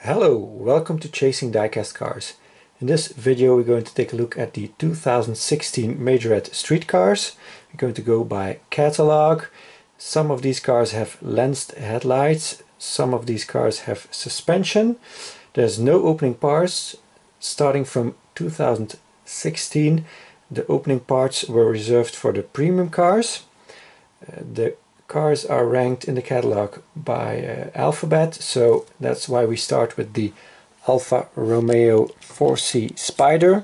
Hello, welcome to Chasing Diecast Cars. In this video we're going to take a look at the 2016 Majorette street cars. We're going to go by catalog. Some of these cars have lensed headlights, some of these cars have suspension. There's no opening parts. Starting from 2016 the opening parts were reserved for the premium cars. The cars are ranked in the catalog by alphabet, so that's why we start with the Alfa Romeo 4C Spider.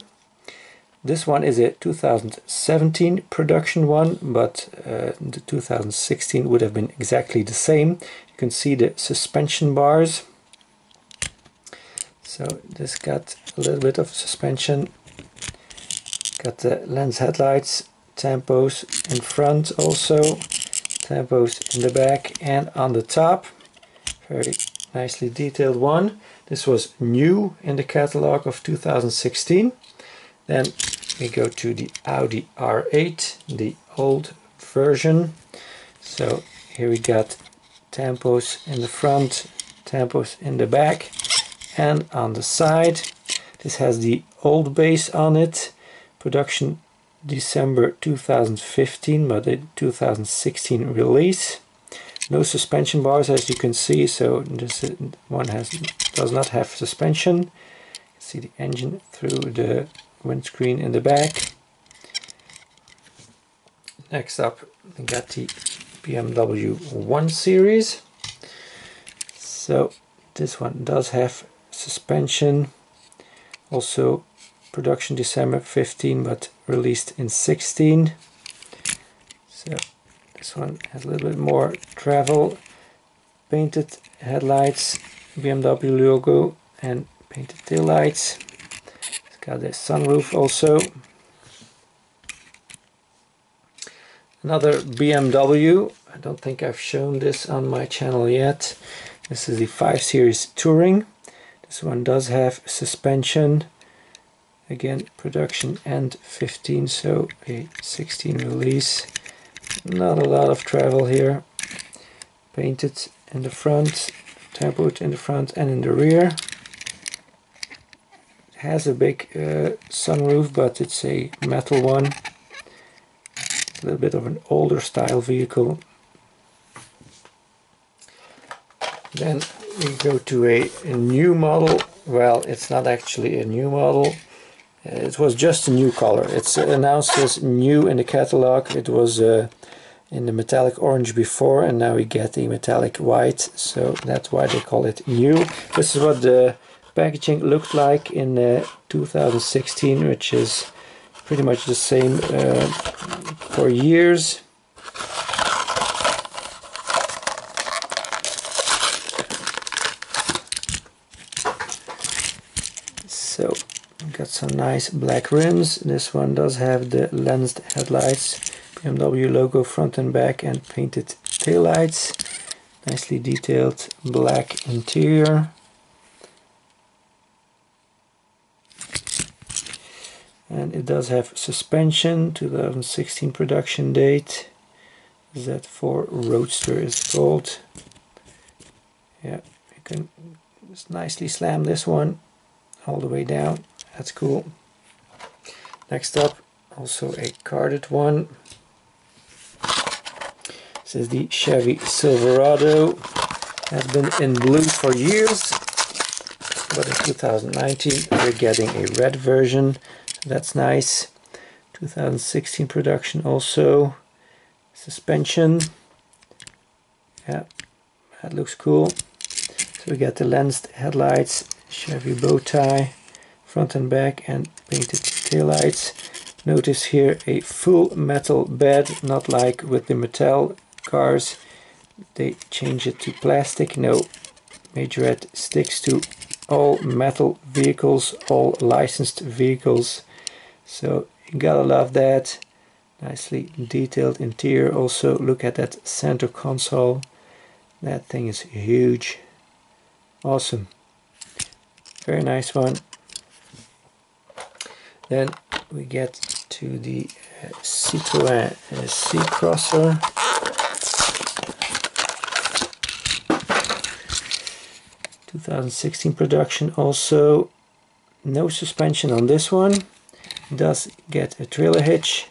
This one is a 2017 production one, but the 2016 would have been exactly the same. You can see the suspension bars. So this got a little bit of suspension. Got the lens headlights, tampos in front also. Tampos in the back and on the top. Very nicely detailed one. This was new in the catalog of 2016. Then we go to the Audi R8, the old version. So here we got tampos in the front, tampos in the back and on the side. This has the old base on it. Production December 2015, but a 2016 release. No suspension bars, as you can see, so this one does not have suspension. You can see the engine through the windscreen in the back. Next up we got the BMW 1 Series. So this one does have suspension. Also production December 15, but released in 16. So this one has a little bit more travel. Painted headlights, BMW logo and painted taillights. It's got a sunroof also. Another BMW. I don't think I've shown this on my channel yet. This is the 5 Series Touring. This one does have suspension. Again, production end 15, so a 16 release. Not a lot of travel here. Painted in the front, tampoed in the front and in the rear. It has a big sunroof, but it's a metal one. It's a little bit of an older style vehicle. Then we go to a new model. Well, it's not actually a new model. It was just a new color. It's announced as new in the catalog. It was in the metallic orange before, and now we get the metallic white, so that's why they call it new. This is what the packaging looked like in 2016, which is pretty much the same for years. So got some nice black rims. This one does have the lensed headlights, BMW logo front and back and painted taillights. Nicely detailed black interior. And it does have suspension, 2016 production date. Z4 Roadster is called. Yeah, you can just nicely slam this one all the way down. That's cool. Next up, also a carded one. This is the Chevy Silverado. Has been in blue for years, but in 2019 we're getting a red version. That's nice. 2016 production also. Suspension. Yeah, that looks cool. So we got the lensed headlights, Chevy bow tie, front and back and painted taillights. Notice here a full metal bed, not like with the Mattel cars. They change it to plastic. No, Majorette sticks to all metal vehicles, all licensed vehicles. So you gotta love that. Nicely detailed interior. Also look at that center console. That thing is huge. Awesome. Very nice one. Then we get to the Citroën C-Crosser. 2016 production. Also no suspension on this one. Does get a trailer hitch,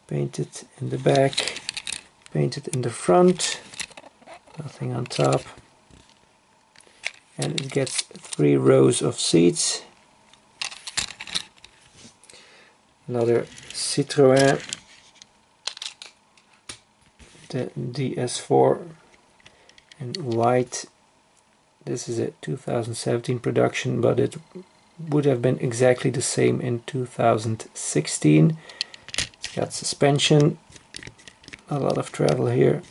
painted in the back, painted in the front, nothing on top, and it gets 3 rows of seats. Another Citroën, the DS4 in white. This is a 2017 production, but it would have been exactly the same in 2016. It's got suspension, a lot of travel here,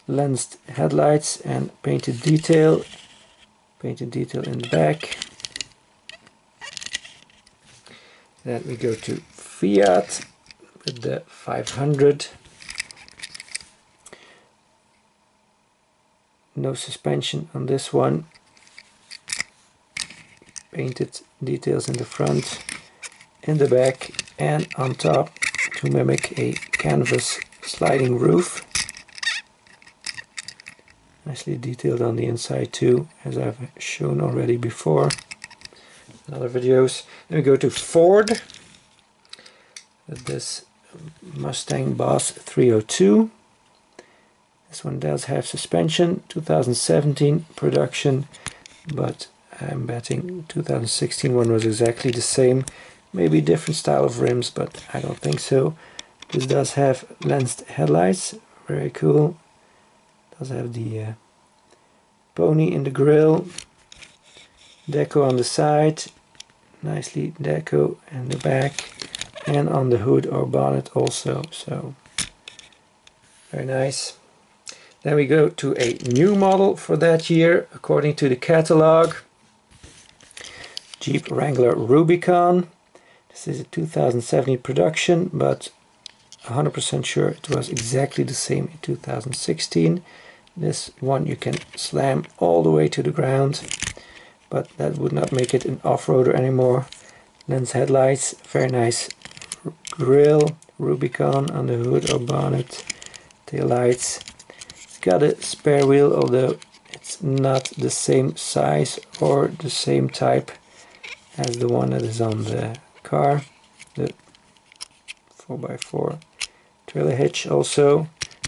lensed headlights and painted detail in the back. Then we go to Fiat with the 500. No suspension on this one. Painted details in the front, in the back, and on top to mimic a canvas sliding roof. Nicely detailed on the inside too, as I've shown already before in other videos. Then we go to Ford with this Mustang Boss 302. This one does have suspension, 2017 production, but I'm betting 2016 one was exactly the same. Maybe different style of rims, but I don't think so. This does have lensed headlights, very cool. Does have the pony in the grille, deco on the side, nicely deco in the back, and on the hood or bonnet also, so very nice. Then we go to a new model for that year according to the catalog. Jeep Wrangler Rubicon. This is a 2017 production, but 100% sure it was exactly the same in 2016. This one you can slam all the way to the ground, but that would not make it an off-roader anymore. Lens headlights, very nice grille, Rubicon on the hood or bonnet, tail lights. It's got a spare wheel, although it's not the same size or the same type as the one that is on the car. The 4x4 trailer hitch also.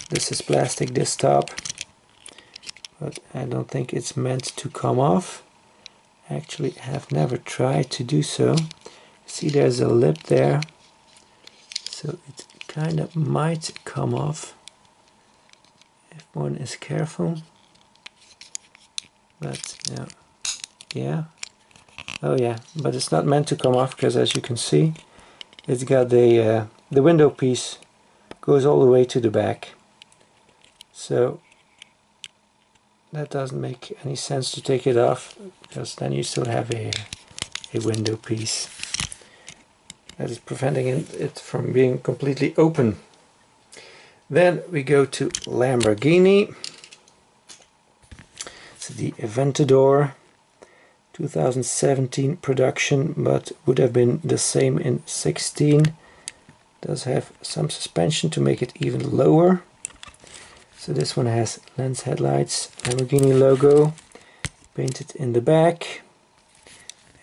This is plastic, this top, but I don't think it's meant to come off. Actually, I have never tried to do so. See, there's a lip there, so it kind of might come off if one is careful. But yeah. Oh yeah, but it's not meant to come off, because as you can see, it's got the window piece goes all the way to the back. So that doesn't make any sense to take it off, because then you still have a window piece that is preventing it from being completely open. Then we go to Lamborghini. It's the Aventador, 2017 production, but would have been the same in 16. Does have some suspension to make it even lower. So this one has lens headlights, Lamborghini logo, painted in the back,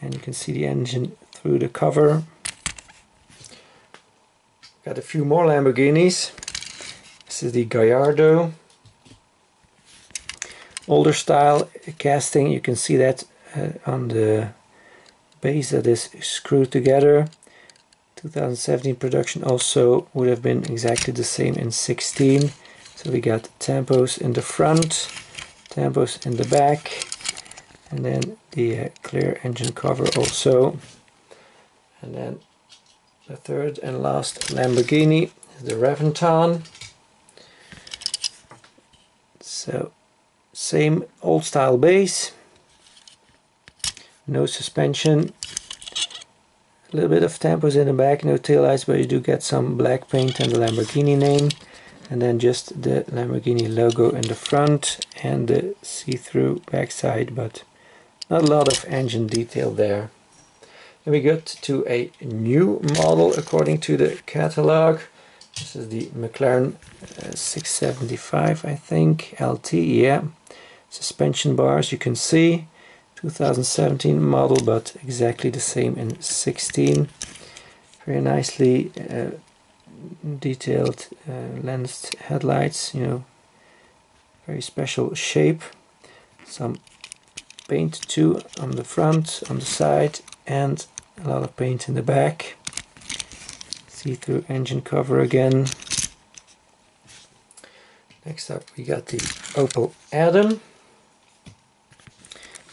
and you can see the engine through the cover. Got a few more Lamborghinis. This is the Gallardo, older style casting. You can see that on the base that is screwed together. 2017 production, also would have been exactly the same in 16. So we got tampos in the front, tampos in the back, and then the clear engine cover also. And then the third and last Lamborghini is the Reventon. So same old style base, no suspension, a little bit of tampos in the back, no taillights, but you do get some black paint and the Lamborghini name, and then just the Lamborghini logo in the front and the see-through backside, but not a lot of engine detail there. Then we get to a new model according to the catalog. This is the McLaren 675, I think, LT, yeah. suspension bars, you can see 2017 model, but exactly the same in 16. Very nicely detailed lensed headlights, you know, very special shape. Some paint too on the front, on the side, and a lot of paint in the back. See-through engine cover again. Next up we got the Opel Adam.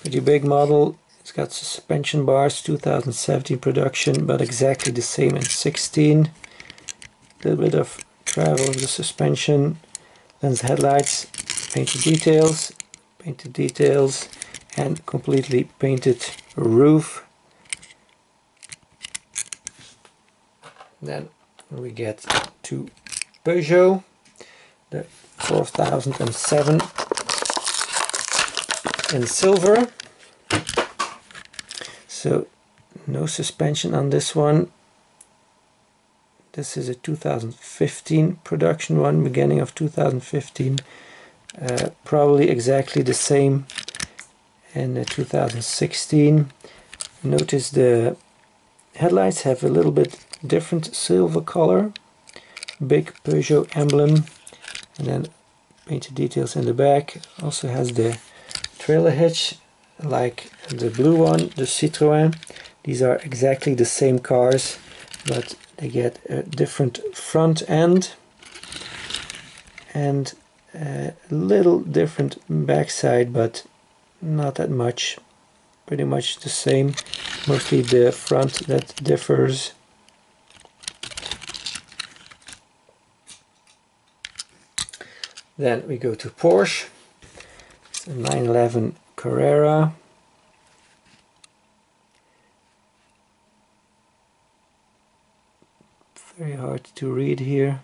Pretty big model. It's got suspension bars, 2017 production, but exactly the same in 16. A little bit of travel of the suspension. Lens headlights, painted details, and completely painted roof. Then we get to Peugeot, the 4007 in silver. So no suspension on this one. This is a 2015 production one, beginning of 2015. Probably exactly the same in 2016. Notice the headlights have a little bit different silver color. Big Peugeot emblem, and then painted details in the back. Also has the trailer hitch like the blue one, the Citroën. These are exactly the same cars, but they get a different front end and a little different backside, but not that much. Pretty much the same, mostly the front that differs. Then we go to Porsche. It's a 911 Carrera. Very hard to read here.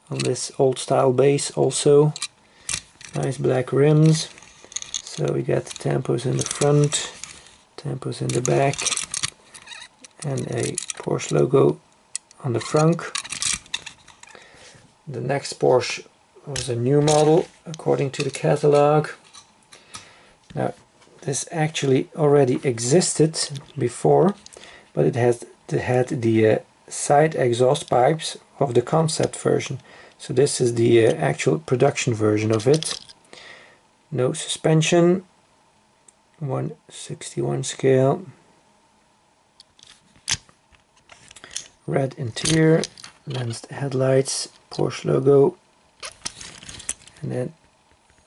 On this old style base also. Nice black rims. So we got tampos in the front, tampos in the back, and a Porsche logo on the front. The next Porsche was a new model according to the catalog. Now this actually already existed before, but it had the side exhaust pipes of the concept version. So this is the actual production version of it. No suspension, 1/61 scale, red interior, lensed headlights, Porsche logo, and then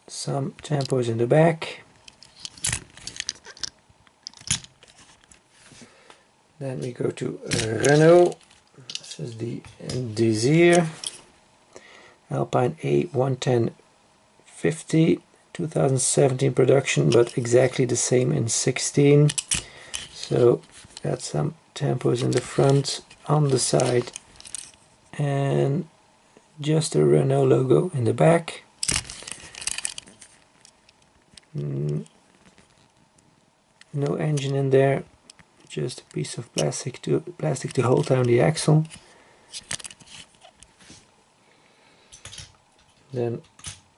some tampos in the back. Then we go to Renault. This is the Desire Alpine A11050, 2017 production, but exactly the same in 16. So got some tampos in the front, on the side, and just a Renault logo in the back. No engine in there, just a piece of plastic to hold down the axle. Then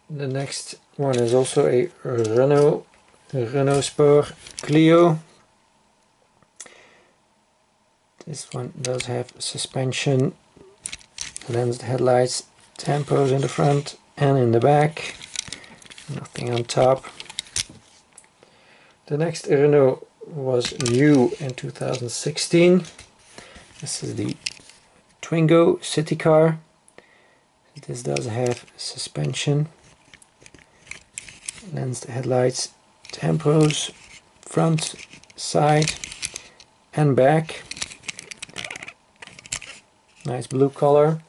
the next one is also a Renault Sport Clio. This one does have suspension, lensed headlights, tampos in the front and in the back, nothing on top. The next Renault was new in 2016. This is the Twingo city car. This does have suspension, lensed headlights, tampos, front, side and back. Nice blue color.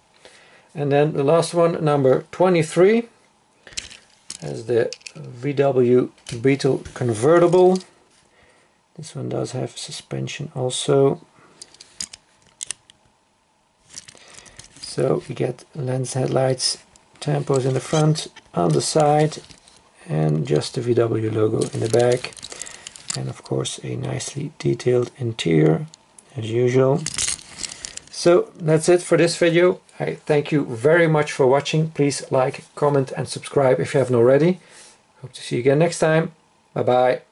And then the last one, number 23, is the VW Beetle convertible. This one does have suspension also. So we get lens headlights, tampos in the front, on the side, and just the VW logo in the back. And of course a nicely detailed interior as usual. So that's it for this video. I thank you very much for watching. Please like, comment and subscribe if you haven't already. Hope to see you again next time. Bye bye.